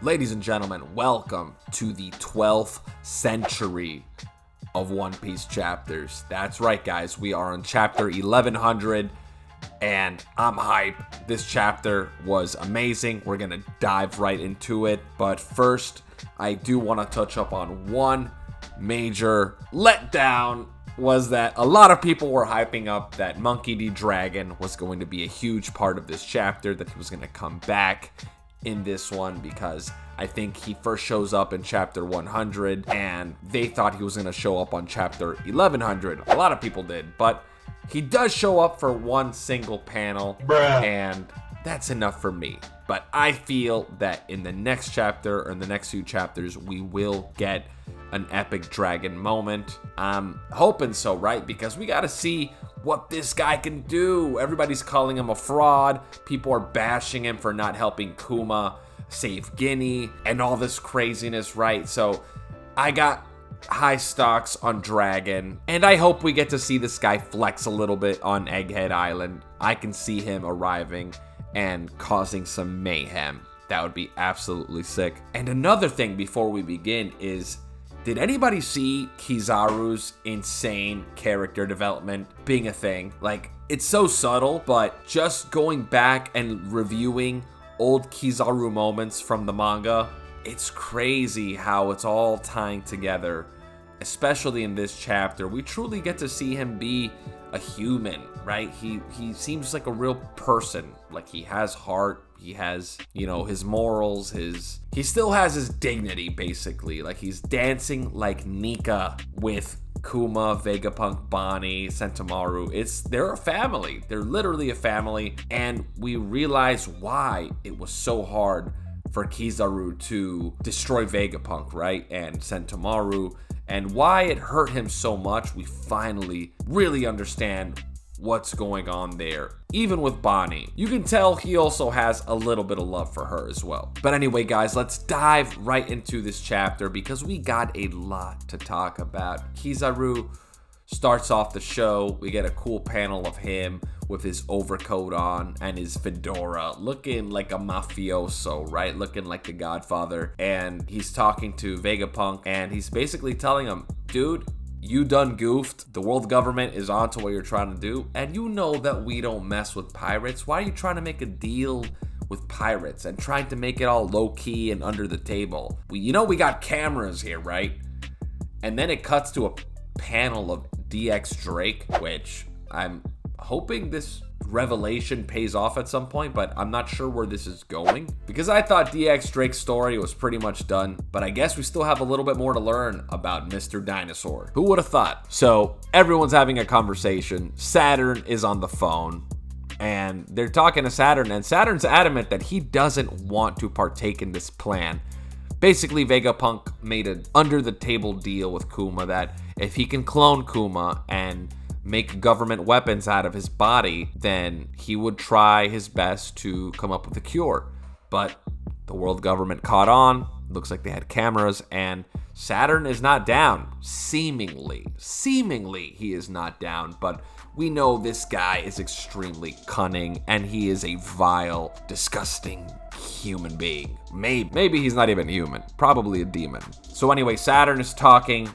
Ladies and gentlemen, welcome to the 12th century of One Piece chapters. That's right, guys. We are on chapter 1100, and I'm hype. This chapter was amazing. We're going to dive right into it. But first, I do want to touch up on one major letdown. Was that a lot of people were hyping up that Monkey D. Dragon was going to be a huge part of this chapter, that he was going to come back in this one, because I think he first shows up in chapter 100 and they thought he was going to show up on chapter 1100. A lot of people did, but he does show up for one single panel, and that's enough for me. But I feel that in the next chapter, or in the next few chapters, we will get an epic dragon moment. I'm hoping so, right? Because we got to see what this guy can do. Everybody's calling him a fraud. People are bashing him for not helping Kuma save Guinea and all this craziness, right? So I got high stocks on Dragon, and I hope we get to see this guy flex a little bit on Egghead Island. I can see him arriving and causing some mayhem. That would be absolutely sick. And another thing before we begin is, did anybody see Kizaru's insane character development being a thing? Like, it's so subtle, but just going back and reviewing old Kizaru moments from the manga, it's crazy how it's all tying together. Especially in this chapter, we truly get to see him be a human, right? He seems like a real person. Like, he has heart. He has, his morals, he still has his dignity, basically. Like, he's dancing like Nika with Kuma, Vegapunk, Bonnie, Sentomaru. They're a family. They're literally a family. And we realize why it was so hard for Kizaru to destroy Vegapunk, right? And Sentomaru, and why it hurt him so much. We finally really understand what's going on there. Even with Bonnie, you can tell he also has a little bit of love for her as well. But anyway, guys, let's dive right into this chapter because we got a lot to talk about. Kizaru starts off the show. We get a cool panel of him with his overcoat on and his fedora, looking like a mafioso, right? Looking like the Godfather. And he's talking to Vegapunk, and he's basically telling him, dude, you done goofed. The world government is on to what you're trying to do, and you know that we don't mess with pirates. Why are you trying to make a deal with pirates and trying to make it all low-key and under the table? We got cameras here, right? And then it cuts to a panel of DX Drake, which I'm hoping this revelation pays off at some point, but I'm not sure where this is going, because I thought DX Drake's story was pretty much done, but I guess we still have a little bit more to learn about Mr. Dinosaur. Who would have thought? So everyone's having a conversation. Saturn is on the phone, and they're talking to Saturn, and Saturn's adamant that he doesn't want to partake in this plan. Basically, Vegapunk made an under-the-table deal with Kuma that if he can clone Kuma and make government weapons out of his body, then he would try his best to come up with a cure. But the world government caught on. Looks like they had cameras, and Saturn is not down. Seemingly he is not down, but we know this guy is extremely cunning, and he is a vile, disgusting human being. Maybe he's not even human. Probably a demon. So anyway, Saturn is talking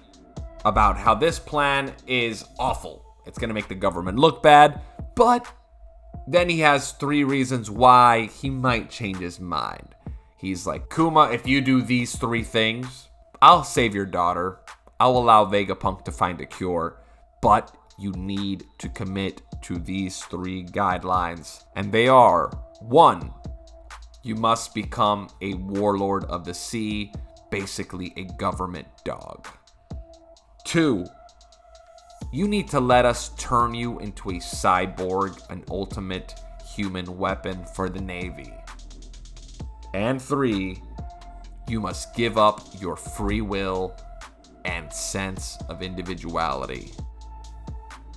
about how this plan is awful. It's going to make the government look bad, but then he has 3 reasons why he might change his mind. He's like, Kuma, if you do these 3 things, I'll save your daughter. I'll allow Vegapunk to find a cure, but you need to commit to these 3 guidelines. And they are, 1, you must become a warlord of the sea, basically a government dog. 2, you need to let us turn you into a cyborg, an ultimate human weapon for the Navy. And 3, you must give up your free will and sense of individuality.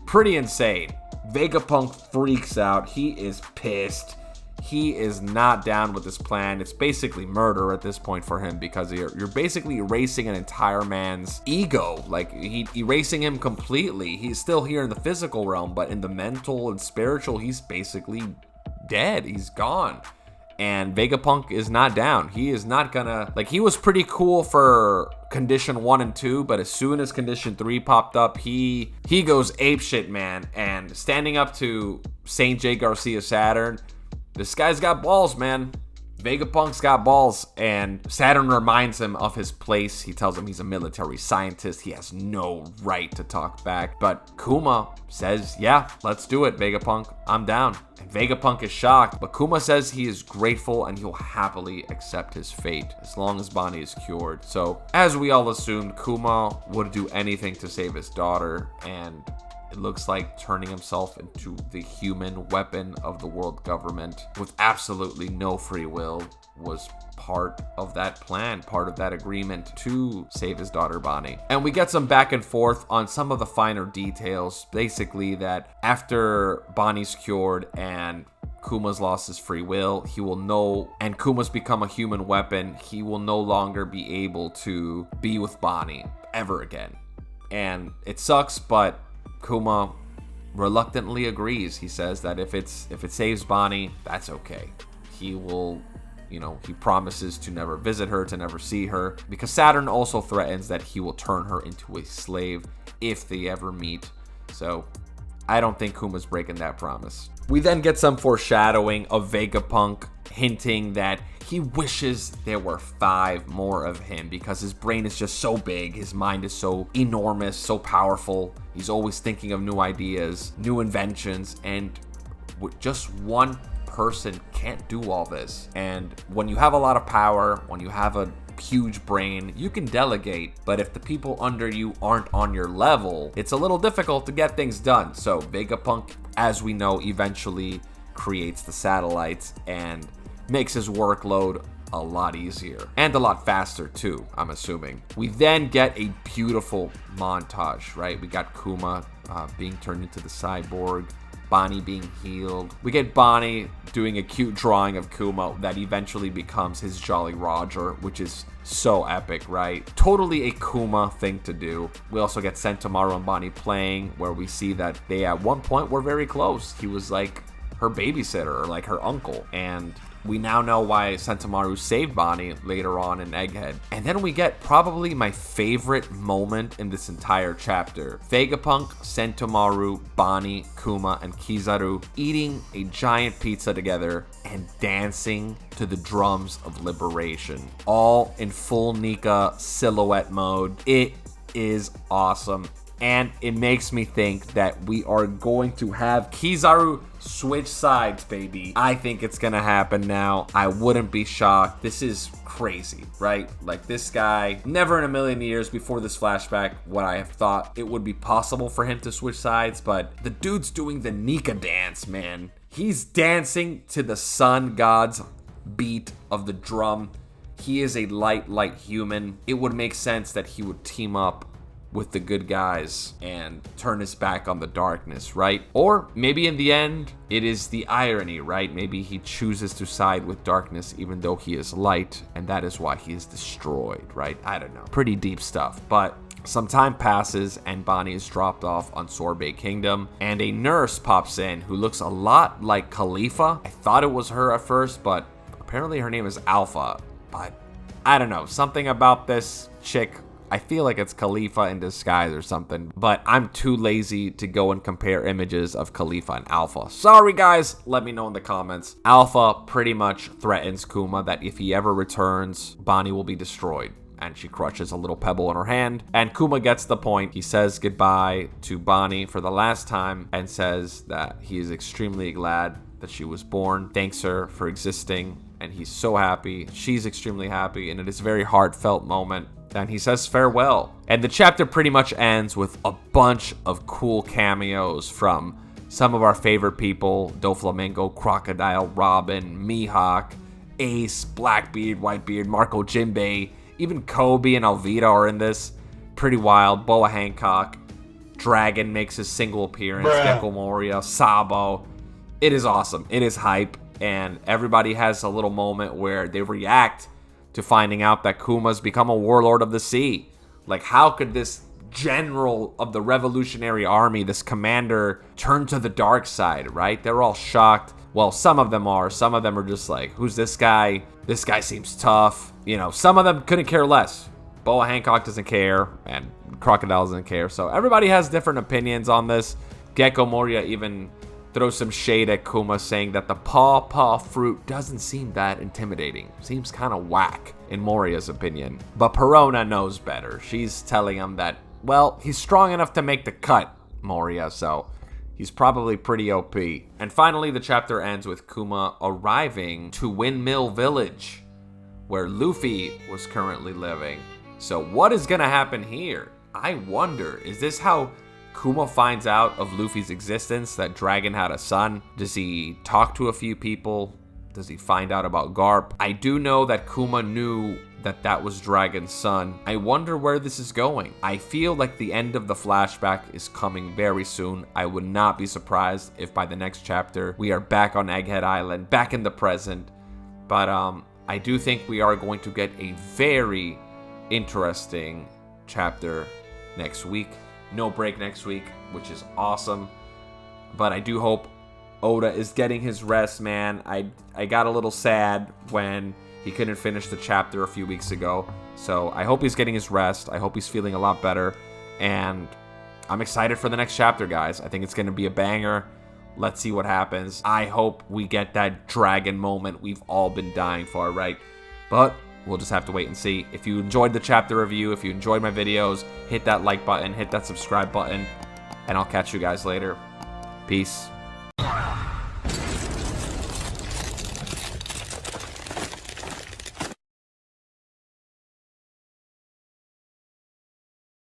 Pretty insane. Vegapunk freaks out. He is pissed. He is not down with this plan. It's basically murder at this point for him, because you're basically erasing an entire man's ego. Like, erasing him completely. He's still here in the physical realm, but in the mental and spiritual, he's basically dead. He's gone. And Vegapunk is not down. He is not gonna, like, he was pretty cool for condition 1 and 2, but as soon as condition 3 popped up, he goes apeshit, man. And standing up to Saint J. Garcia Saturn, this guy's got balls, man. Vegapunk's got balls, and Saturn reminds him of his place. He tells him he's a military scientist. He has no right to talk back. But Kuma says, yeah, let's do it, Vegapunk. I'm down. And Vegapunk is shocked, but Kuma says he is grateful and he'll happily accept his fate as long as Bonnie is cured. So, as we all assumed, Kuma would do anything to save his daughter, and it looks like turning himself into the human weapon of the world government with absolutely no free will was part of that plan, part of that agreement to save his daughter Bonnie. And we get some back and forth on some of the finer details. Basically that after Bonnie's cured and Kuma's lost his free will, he will know, and Kuma's become a human weapon, he will no longer be able to be with Bonnie ever again. And it sucks, but Kuma reluctantly agrees. He says that if it saves Bonnie, that's okay. He will, he promises to never visit her, to never see her, because Saturn also threatens that he will turn her into a slave if they ever meet. So I don't think Kuma's breaking that promise. We then get some foreshadowing of Vegapunk hinting that he wishes there were 5 more of him because his brain is just so big, his mind is so enormous, so powerful. He's always thinking of new ideas, new inventions, and just one person can't do all this. And when you have a lot of power, when you have a huge brain, you can delegate, but if the people under you aren't on your level, it's a little difficult to get things done. So Vegapunk, as we know, eventually creates the satellites and makes his workload a lot easier and a lot faster too, I'm assuming. We then get a beautiful montage, right? We got Kuma being turned into the cyborg, Bonnie being healed. We get Bonnie doing a cute drawing of Kuma that eventually becomes his Jolly Roger, which is so epic, right? Totally a Kuma thing to do. We also get Sentomaru and Bonnie playing, where we see that they at one point were very close. He was like her babysitter or like her uncle, and we now know why Sentomaru saved Bonnie later on in Egghead. And then we get probably my favorite moment in this entire chapter. Vegapunk, Sentomaru, Bonnie, Kuma, and Kizaru eating a giant pizza together and dancing to the drums of liberation. All in full Nika silhouette mode. It is awesome. And it makes me think that we are going to have Kizaru switch sides, baby. I think it's gonna happen now. I wouldn't be shocked. This is crazy, right? Like, this guy, never in a million years before this flashback would I have thought it would be possible for him to switch sides, but the dude's doing the Nika dance, man. He's dancing to the sun god's beat of the drum. He is a light human. It would make sense that he would team up with the good guys and turn his back on the darkness, right? Or maybe in the end, it is the irony, right? Maybe he chooses to side with darkness even though he is light, and that is why he is destroyed, right? I don't know. Pretty deep stuff. But some time passes and Bonnie is dropped off on Sorbet Kingdom, and a nurse pops in who looks a lot like Khalifa. I thought it was her at first, but apparently her name is Alpha. But I don't know. Something about this chick, I feel like it's Khalifa in disguise or something, but I'm too lazy to go and compare images of Khalifa and Alpha. Sorry guys, let me know in the comments. Alpha pretty much threatens Kuma that if he ever returns, Bonnie will be destroyed. And she crushes a little pebble in her hand, and Kuma gets the point. He says goodbye to Bonnie for the last time and says that he is extremely glad that she was born, thanks her for existing, and he's so happy. She's extremely happy, and it is a very heartfelt moment. And he says farewell. And the chapter pretty much ends with a bunch of cool cameos from some of our favorite people: Doflamingo, Crocodile, Robin, Mihawk, Ace, Blackbeard, Whitebeard, Marco Jinbei, even Kobe and Alvida are in this. Pretty wild. Boa Hancock, Dragon makes his single appearance, Gecko Moria, Sabo. It is awesome. It is hype. And everybody has a little moment where they react to finding out that Kuma's become a warlord of the sea. Like, how could this general of the Revolutionary Army, this commander, turn to the dark side, right? They're all shocked. Well, some of them are. Some of them are just like, who's this guy? This guy seems tough. You know, some of them couldn't care less. Boa Hancock doesn't care, and Crocodile doesn't care. So everybody has different opinions on this. Gecko Moria even throws some shade at Kuma, saying that the paw fruit doesn't seem that intimidating. Seems kind of whack, in Moria's opinion. But Perona knows better. She's telling him that, well, he's strong enough to make the cut, Moria, so he's probably pretty OP. And finally, the chapter ends with Kuma arriving to Windmill Village, where Luffy was currently living. So what is gonna happen here? I wonder, is this how Kuma finds out of Luffy's existence, that Dragon had a son? Does he talk to a few people? Does he find out about Garp? I do know that Kuma knew that that was Dragon's son. I wonder where this is going. I feel like the end of the flashback is coming very soon. I would not be surprised if by the next chapter we are back on Egghead Island, back in the present. But I do think we are going to get a very interesting chapter next week. No break next week, which is awesome. But I do hope Oda is getting his rest, man. I got a little sad when he couldn't finish the chapter a few weeks ago. So I hope he's getting his rest. I hope he's feeling a lot better. And I'm excited for the next chapter, guys. I think it's going to be a banger. Let's see what happens. I hope we get that dragon moment we've all been dying for, right? But we'll just have to wait and see. If you enjoyed the chapter review, if you enjoyed my videos, hit that like button, hit that subscribe button, and I'll catch you guys later. Peace.